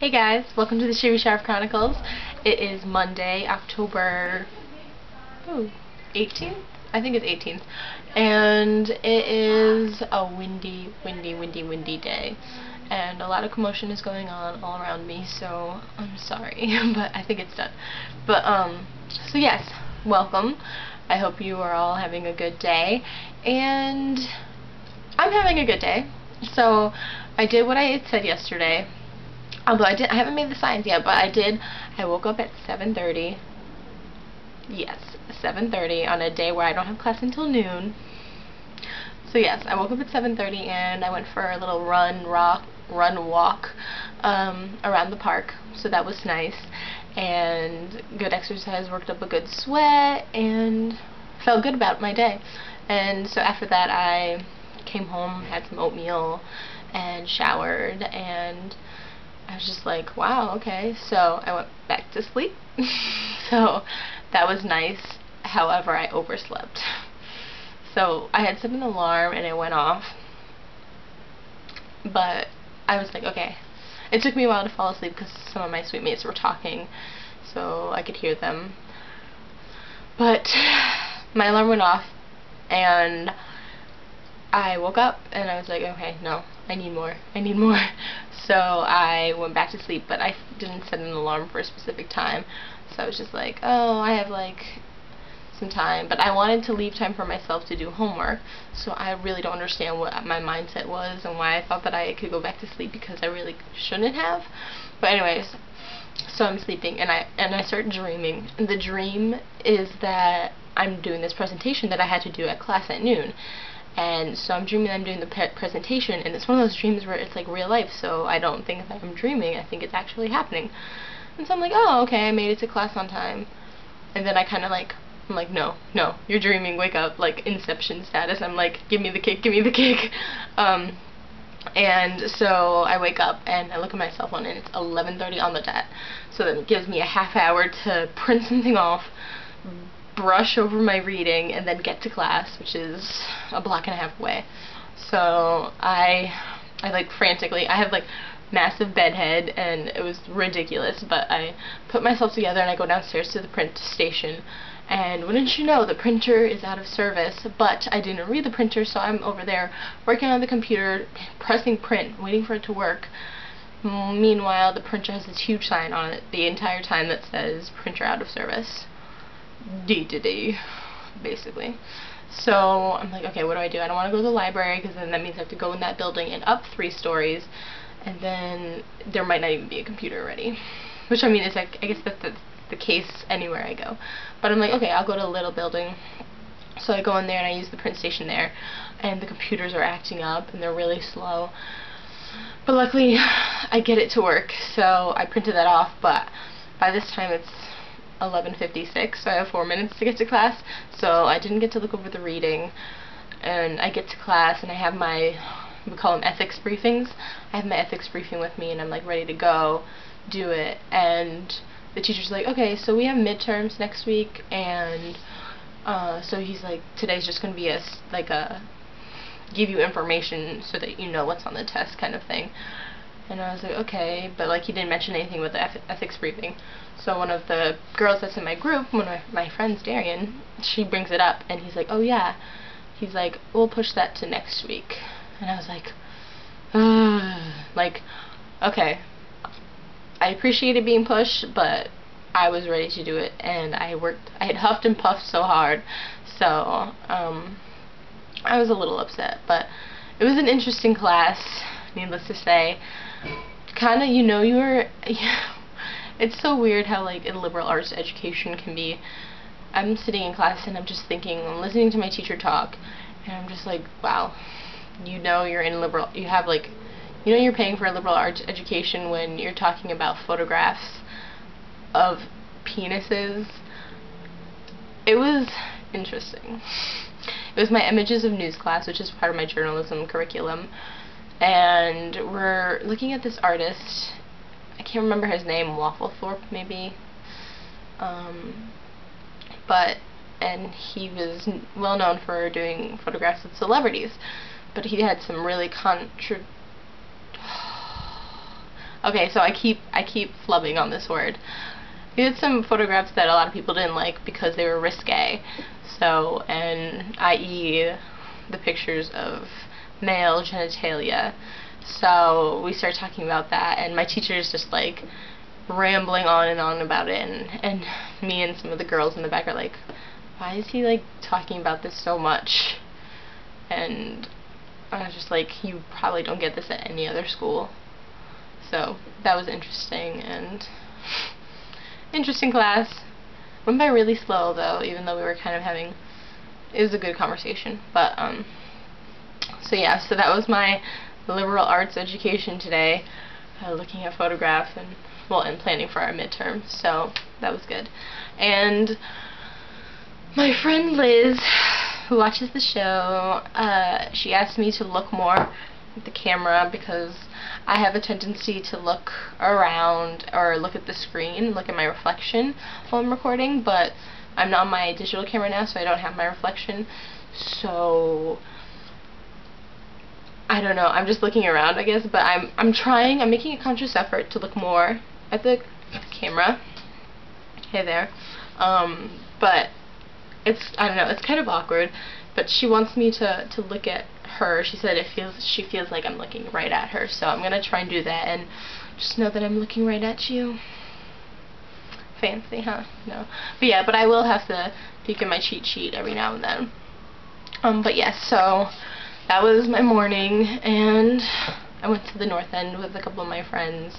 Hey guys, welcome to the Shivvy Charv Chronicles. It is Monday, October 18th? I think it's 18th. And it is a windy day. And a lot of commotion is going on all around me, so I'm sorry, but I think it's done. But, so yes, welcome. I hope you are all having a good day. And I'm having a good day. So, I did what I had said yesterday. Although I haven't made the signs yet, but I woke up at 7:30. Yes, 7:30 on a day where I don't have class until noon. So yes, I woke up at 7:30 and I went for a little walk around the park. So that was nice and good exercise, worked up a good sweat and felt good about my day. And so after that I came home, had some oatmeal and showered, and I was just like, wow, okay. So I went back to sleep. So that was nice. However, I overslept. So I had set an alarm and it went off. But I was like, okay. It took me a while to fall asleep because some of my suite mates were talking, so I could hear them. But my alarm went off and I woke up and I was like, okay, no, I need more. So I went back to sleep, but I didn't set an alarm for a specific time. So I was just like, oh, I have like some time, but I wanted to leave time for myself to do homework. So I really don't understand what my mindset was and why I thought that I could go back to sleep, because I really shouldn't have. But anyways, so I'm sleeping and I start dreaming. And the dream is that I'm doing this presentation that I had to do at class at noon. And so I'm dreaming I'm doing the presentation, and it's one of those dreams where it's like real life, so I don't think that I'm dreaming, I think it's actually happening. And so I'm like, oh, okay, I made it to class on time. And then I'm like, no, you're dreaming, wake up, like Inception status. I'm like, give me the kick. And so I wake up and I look at my cell phone and it's 11:30 on the dot. So then it gives me a half hour to print something off, brush over my reading, and then get to class, which is a block and a half away. So I like frantically, I have like massive bedhead and it was ridiculous, but I put myself together and I go downstairs to the print station, and wouldn't you know, the printer is out of service. But I didn't read the printer, so I'm over there working on the computer, pressing print, waiting for it to work. Meanwhile, the printer has this huge sign on it the entire time that says printer out of service. D, basically. So I'm like, okay, what do? I don't want to go to the library, because then that means I have to go in that building and up 3 stories, and then there might not even be a computer ready. Which, I mean, is like, I guess that's the case anywhere I go. But I'm like, okay, I'll go to a little building. So I go in there and I use the print station there, and the computers are acting up and they're really slow. But luckily I get it to work, so I printed that off. But by this time it's 11:56, so I have 4 minutes to get to class, so I didn't get to look over the reading. And I get to class and I have my, we call them ethics briefings. I have my ethics briefing with me and I'm like ready to go do it, and the teacher's like, okay, so we have midterms next week, and so he's like, today's just going to be a give you information so that you know what's on the test kind of thing. And I was like, okay, but like he didn't mention anything with the ethics briefing. So one of the girls that's in my group, one of my friends, Darian, she brings it up, and he's like, oh yeah, he's like, we'll push that to next week. And I was like, like, okay, I appreciate it being pushed, but I was ready to do it, and I had huffed and puffed so hard, so I was a little upset. But it was an interesting class, needless to say. Kinda, you know, it's so weird how like in liberal arts education can be. I'm sitting in class and I'm just thinking, I'm listening to my teacher talk, and I'm just like, wow, you know, you're in liberal, you have like, you know, you're paying for a liberal arts education when you're talking about photographs of penises. It was interesting. It was my images of news class, which is part of my journalism curriculum, and we're looking at this artist. I can't remember his name, Wafflethorpe maybe, and he was well known for doing photographs of celebrities, but he had some really okay, so I keep flubbing on this word. We had some photographs that a lot of people didn't like because they were risque. So, and i.e. the pictures of male genitalia. So we started talking about that, and my teacher is just like rambling on and on about it, and me and some of the girls in the back are like, why is he like talking about this so much? And I was just like, you probably don't get this at any other school. So that was interesting, and interesting class. Went by really slow though, even though we were kind of having, it was a good conversation. But so yeah, so that was my liberal arts education today, looking at photographs and, well, and planning for our midterm. So that was good. And my friend Liz, who watches the show, she asked me to look more at the camera because I have a tendency to look around or look at the screen, look at my reflection while I'm recording, but I'm not on my digital camera now, so I don't have my reflection. So I don't know, I'm just looking around, I guess, but I'm making a conscious effort to look more at the camera. Hey there. But it's, I don't know, it's kind of awkward, but she wants me to look at her. She said she feels like I'm looking right at her, so I'm gonna try and do that, and just know that I'm looking right at you. Fancy, huh? No. But yeah, but I will have to peek at my cheat sheet every now and then. But yes, so that was my morning, and I went to the North End with a couple of my friends,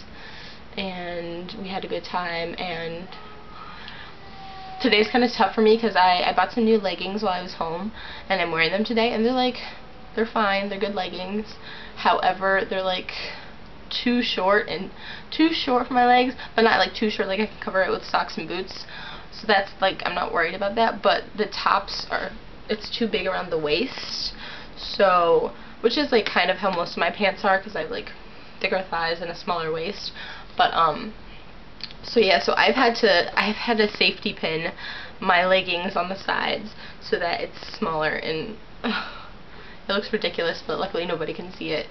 and we had a good time. And today's kind of tough for me because I bought some new leggings while I was home, and I'm wearing them today, and they're fine, they're good leggings. However, they're like too short for my legs, but not like too short, like I can cover it with socks and boots. So that's like, I'm not worried about that, but the tops it's too big around the waist. So, which is like kind of how most of my pants are, because I have like thicker thighs and a smaller waist. But so yeah, so I've had to safety pin my leggings on the sides so that it's smaller, and it looks ridiculous, but luckily nobody can see it.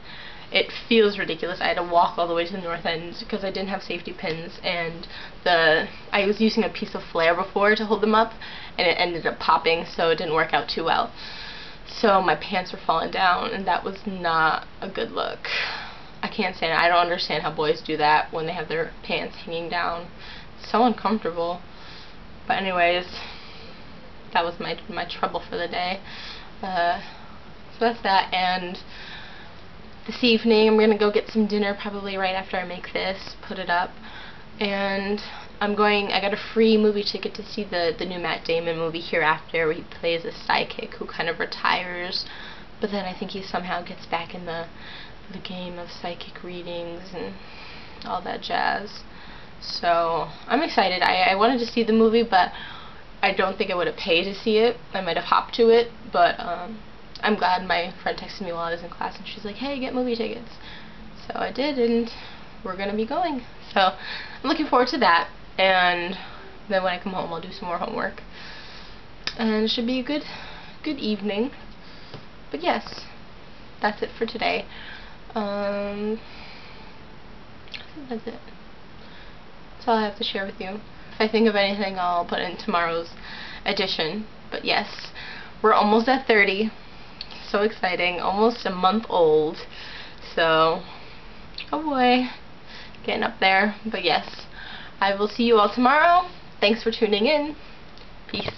It feels ridiculous. I had to walk all the way to the North End because I didn't have safety pins, and I was using a piece of flare before to hold them up, and it ended up popping, so it didn't work out too well. So my pants were falling down, and that was not a good look. I can't stand it. I don't understand how boys do that when they have their pants hanging down. It's so uncomfortable. But anyways, that was my trouble for the day. So that's that, and this evening I'm gonna go get some dinner probably right after I make this, put it up, and I got a free movie ticket to see the new Matt Damon movie Hereafter, where he plays a psychic who kind of retires, but then I think he somehow gets back in the game of psychic readings and all that jazz. So I'm excited. I wanted to see the movie, but I don't think I would have paid to see it. I might have hopped to it, but I'm glad my friend texted me while I was in class, and she's like, hey, get movie tickets. So I did, and we're going to be going. So I'm looking forward to that, and then when I come home I'll do some more homework. And it should be a good evening. But yes, that's it for today. I think that's it. That's all I have to share with you. If I think of anything, I'll put it in tomorrow's edition. But yes, we're almost at 30. So exciting. Almost a month old. So, oh boy, getting up there. But yes, I will see you all tomorrow. Thanks for tuning in. Peace.